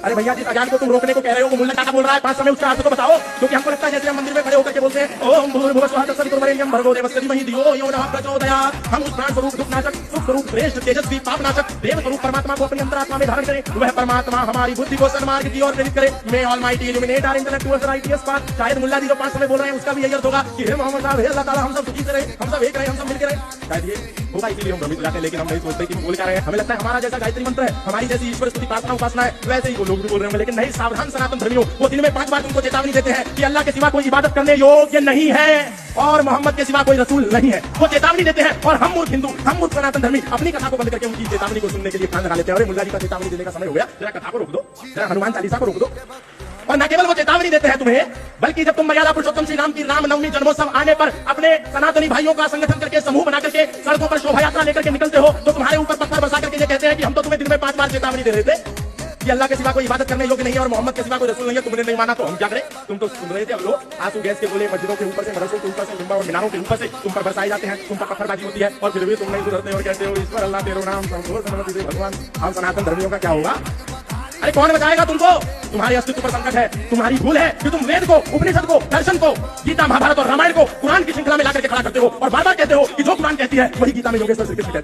अरे भैया जिस अजान को तुम रोकने को कह रहे हो वो मुल्ला क्या बोल रहा है 5 समय उसका अर्थ तो बताओ, क्योंकि हमको लगता है जैसे हम मंदिर में खड़े होकर के बोलते हैं ओम भूर्भुवः स्वः तत्सवितुर्वरेण्यं भर्गो देवस्य धीमहि धियो यो नः प्रचोदयात्। हम उस प्राण स्वरूप दुख नाशक, सुख स्वरूप श्रेष्ठ तेजस्वी पाप नाशक देव स्वरूप परमात्मा को अपनी अंतरात्मा में धारण करें। वह परमात्मा हमारी बुद्धि को सन्मार्ग की ओर प्रेरित करे। May almighty illuminate our intellect towards righteous path. शायद मुल्ला जी जो 5 समय बोल रहे हैं उसका भी यही अर्थ होगा कि हे मोहम्मद साहब, हे अल्लाह ताला, हम सब सुखी से रहे, हम सब एक रहे, हम सब मिलकर रहे। शायद ये होगा, इसीलिए हम भ्रमित हो जाते हैं, लेकिन हम नहीं सोचते कि बोल क्या रहे हैं। हमें लगता है हमारा जैसा गायत्री मंत्र है, हमारी जैसी ईश्वर स्तुति प्रार्थना उपासना है, वैसे ही वो लोग भी बोल रहे होंगे। लेकिन नहीं, सावधान सनातन धर्मियों, वो दिन में 5 बार तुमको चेतावनी देते हैं कि अल्लाह के सिवा कोई इबादत करने योग्य नहीं है और मोहम्मद के सिवा कोई रसूल नहीं है। वो चेतावनी देते हैं और हम मूर्ख हिंदू, हम मूर्ख सनातन धर्मी अपनी कथा को बंद करके उनकी चेतावनी को सुनने के लिए कान लगा लेते हैं। अरे मुल्ला जी का चेतावनी देने का समय हो गया, जरा कथा को रोक दो, जरा हनुमान चालीसा को रोक दो। और न केवल वो चेतावनी देते हैं तुम्हें, बल्कि जब तुम मर्यादा पुरुषोत्तम श्री राम की रामनवमी जन्मोत्सव आने पर अपने सनातनी भाइयों का संगठन करके समूह बना करके सड़कों पर शोभा यात्रा लेकर के निकलते हो, तो तुम्हारे ऊपर पत्थर बरसा करके ये कहते हैं कि हम तो तुम्हें दिन में 5 बार चेतावनी दे रहे थे कि अल्लाह के सिवा कोई इबादत करने योग्य नहीं है और मोहम्मद के सिवा कोई रसूल नहीं है। तुमने नहीं माना तो हम क्या करें? तुम तो सुन रहे थे। अब लोग आंसू गैस के गोले मस्जिदों के ऊपर से, मदरसों के ऊपर से, मिंबर और मीनारों के ऊपर से तुम पर बरसाए जाते हैं, तुम पर पत्थरबाजी होती है और फिर भी तुम नहीं सुधरते और कहते हो ईश्वर अल्लाह तेरो नाम भगवान। हम सनातन धर्मियों का क्या होगा? अरे कौन बचाएगा तुमको? तुम्हारे अस्तित्व पर संकट है, तुम्हारी भूल है कि तुम वेद को, उपनिषद को, दर्शन को, गीता महाभारत और रामायण को कुरान की श्रृंखला में लाकर के खड़ा करते हो और बार बार कहते हो कि जो कुरान कहती है वही गीता में योगेश्वर श्री कृष्ण कहते हैं।